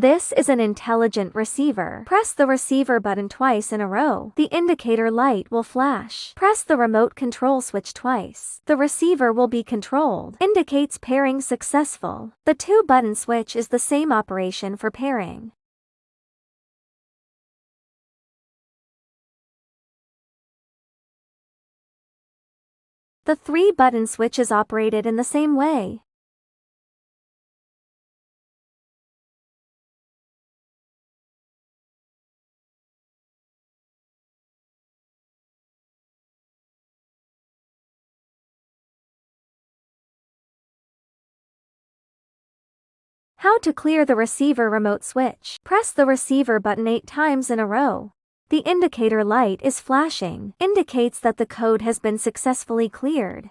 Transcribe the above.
This is an intelligent receiver. Press the receiver button twice in a row. The indicator light will flash. Press the remote control switch twice. The receiver will be controlled. Indicates pairing successful. The 2-button switch is the same operation for pairing. The 3-button switch is operated in the same way. How to clear the receiver remote switch. Press the receiver button 8 times in a row. The indicator light is flashing, indicates that the code has been successfully cleared.